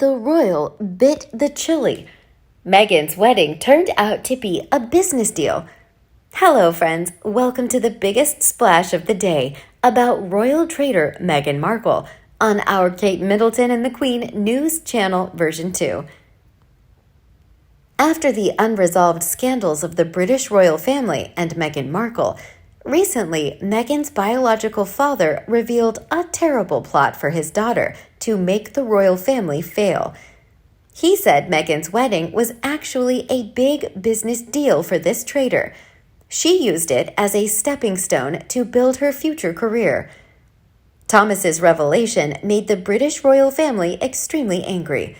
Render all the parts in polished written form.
The royal bit the chili. Meghan's wedding turned out to be a business deal. Hello, friends. Welcome to the biggest splash of the day about royal traitor Meghan Markle on our Kate Middleton and the Queen News Channel version 2. After the unresolved scandals of the British royal family and Meghan Markle, recently Meghan's biological father revealed a terrible plot for his daughter to make the royal family fail. He said Meghan's wedding was actually a big business deal for this traitor. She used it as a stepping stone to build her future career. Thomas's revelation made the British royal family extremely angry.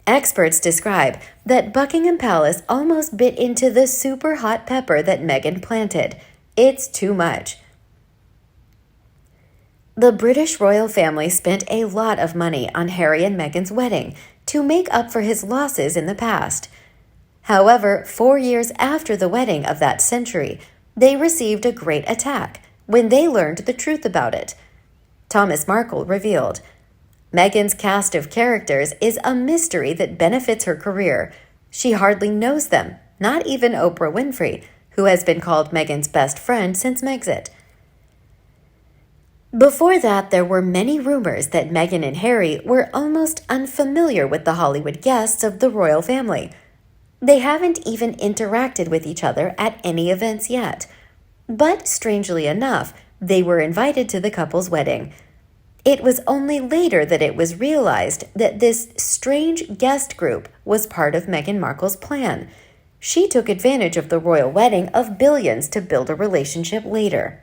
Experts describe that Buckingham Palace almost bit into the super hot pepper that Meghan planted. It's too much. The British royal family spent a lot of money on Harry and Meghan's wedding to make up for his losses in the past. However, 4 years after the wedding of that century, they received a great attack when they learned the truth about it. Thomas Markle revealed, Meghan's cast of characters is a mystery that benefits her career. She hardly knows them, not even Oprah Winfrey, who has been called Meghan's best friend since Megxit. Before that, there were many rumors that Meghan and Harry were almost unfamiliar with the Hollywood guests of the royal family. They haven't even interacted with each other at any events yet. But strangely enough, they were invited to the couple's wedding. It was only later that it was realized that this strange guest group was part of Meghan Markle's plan. She took advantage of the royal wedding of billions to build a relationship later.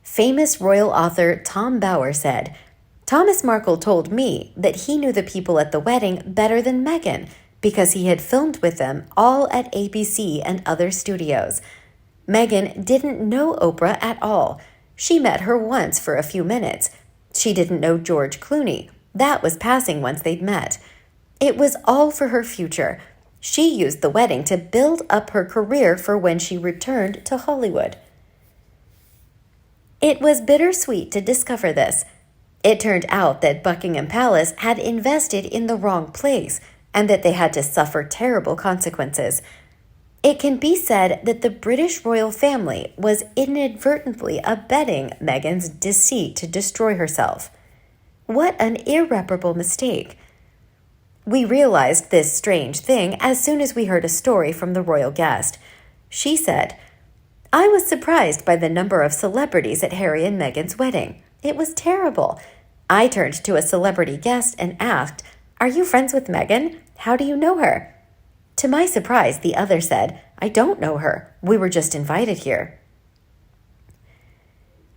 Famous royal author Tom Bower said, Thomas Markle told me that he knew the people at the wedding better than Meghan because he had filmed with them all at ABC and other studios. Meghan didn't know Oprah at all. She met her once for a few minutes. She didn't know George Clooney. That was passing once they'd met. It was all for her future. She used the wedding to build up her career for when she returned to Hollywood. It was bittersweet to discover this. It turned out that Buckingham Palace had invested in the wrong place and that they had to suffer terrible consequences. It can be said that the British royal family was inadvertently abetting Meghan's deceit to destroy herself. What an irreparable mistake. We realized this strange thing as soon as we heard a story from the royal guest. She said, I was surprised by the number of celebrities at Harry and Meghan's wedding. It was terrible. I turned to a celebrity guest and asked, Are you friends with Meghan? How do you know her? To my surprise, the other said, I don't know her. We were just invited here.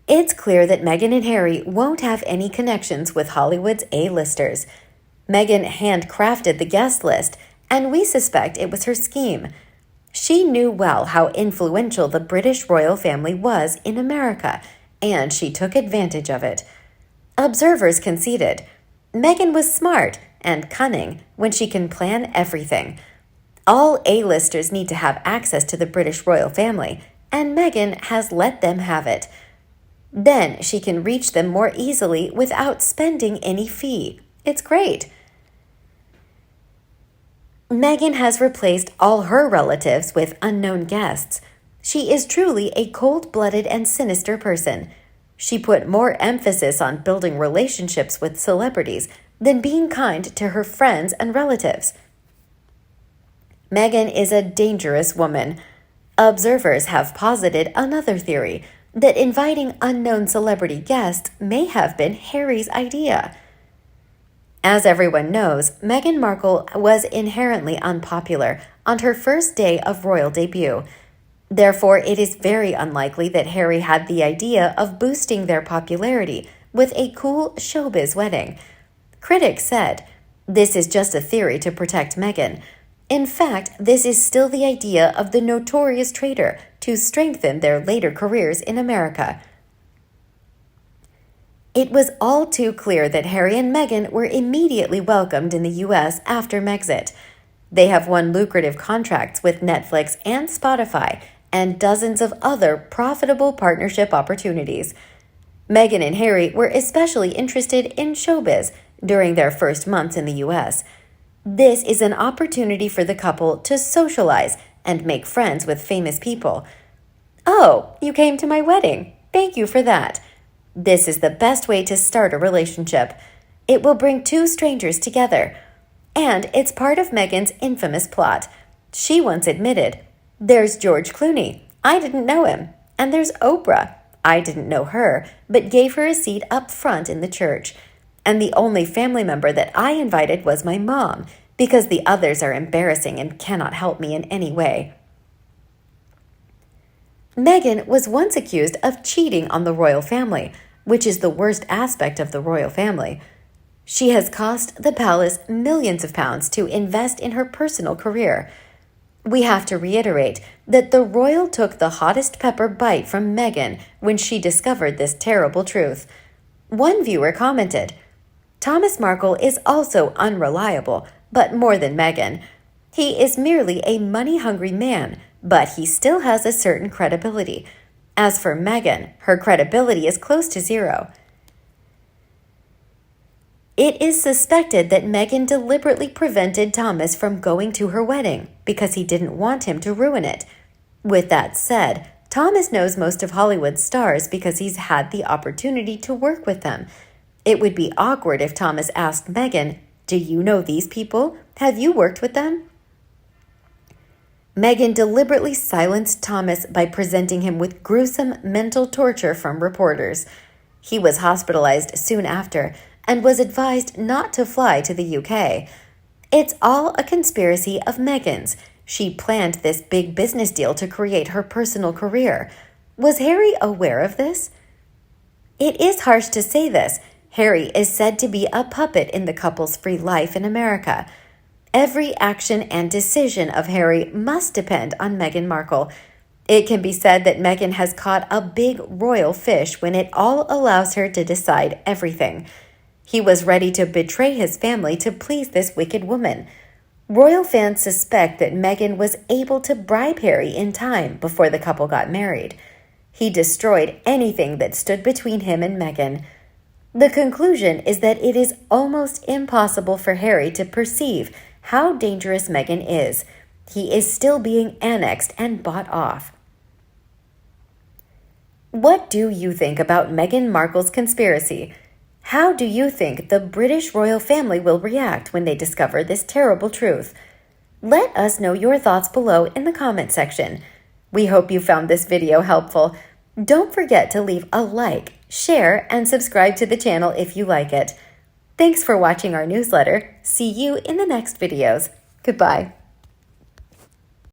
It's clear that Meghan and Harry won't have any connections with Hollywood's A-listers. Meghan handcrafted the guest list, and we suspect it was her scheme. She knew well how influential the British royal family was in America, and she took advantage of it. Observers conceded, Meghan was smart and cunning when she can plan everything. All A-listers need to have access to the British royal family, and Meghan has let them have it. Then she can reach them more easily without spending any fee. It's great. Meghan has replaced all her relatives with unknown guests. She is truly a cold-blooded and sinister person. She put more emphasis on building relationships with celebrities than being kind to her friends and relatives. Meghan is a dangerous woman. Observers have posited another theory, that inviting unknown celebrity guests may have been Harry's idea. As everyone knows, Meghan Markle was inherently unpopular on her first day of royal debut. Therefore, it is very unlikely that Harry had the idea of boosting their popularity with a cool showbiz wedding. Critics said, this is just a theory to protect Meghan. In fact, this is still the idea of the notorious traitor to strengthen their later careers in America. It was all too clear that Harry and Meghan were immediately welcomed in the U.S. after Megxit. They have won lucrative contracts with Netflix and Spotify and dozens of other profitable partnership opportunities. Meghan and Harry were especially interested in showbiz during their first months in the US. This is an opportunity for the couple to socialize and make friends with famous people. "Oh, you came to my wedding. Thank you for that." This is the best way to start a relationship. It will bring two strangers together. And it's part of Meghan's infamous plot. She once admitted, "There's George Clooney. I didn't know him. And there's Oprah. I didn't know her, but gave her a seat up front in the church. And the only family member that I invited was my mom, because the others are embarrassing and cannot help me in any way." Meghan was once accused of cheating on the royal family, which is the worst aspect of the royal family. She has cost the palace millions of pounds to invest in her personal career. We have to reiterate that the royal took the hottest pepper bite from Meghan when she discovered this terrible truth. One viewer commented, "Thomas Markle is also unreliable, but more than Meghan. He is merely a money-hungry man, but he still has a certain credibility. As for Meghan, her credibility is close to zero." It is suspected that Meghan deliberately prevented Thomas from going to her wedding because he didn't want him to ruin it. With that said, Thomas knows most of Hollywood's stars because he's had the opportunity to work with them. It would be awkward if Thomas asked Meghan, "Do you know these people? Have you worked with them?" Meghan deliberately silenced Thomas by presenting him with gruesome mental torture from reporters. He was hospitalized soon after and was advised not to fly to the UK. It's all a conspiracy of Meghan's. She planned this big business deal to create her personal career. Was Harry aware of this? It is harsh to say this. Harry is said to be a puppet in the couple's free life in America. Every action and decision of Harry must depend on Meghan Markle. It can be said that Meghan has caught a big royal fish when it all allows her to decide everything. He was ready to betray his family to please this wicked woman. Royal fans suspect that Meghan was able to bribe Harry in time before the couple got married. He destroyed anything that stood between him and Meghan. The conclusion is that it is almost impossible for Harry to perceive how dangerous Meghan is. He is still being annexed and bought off. What do you think about Meghan Markle's conspiracy? How do you think the British royal family will react when they discover this terrible truth? Let us know your thoughts below in the comment section. We hope you found this video helpful. Don't forget to leave a like, share, and subscribe to the channel if you like it. Thanks for watching our newsletter. See you in the next videos. Goodbye.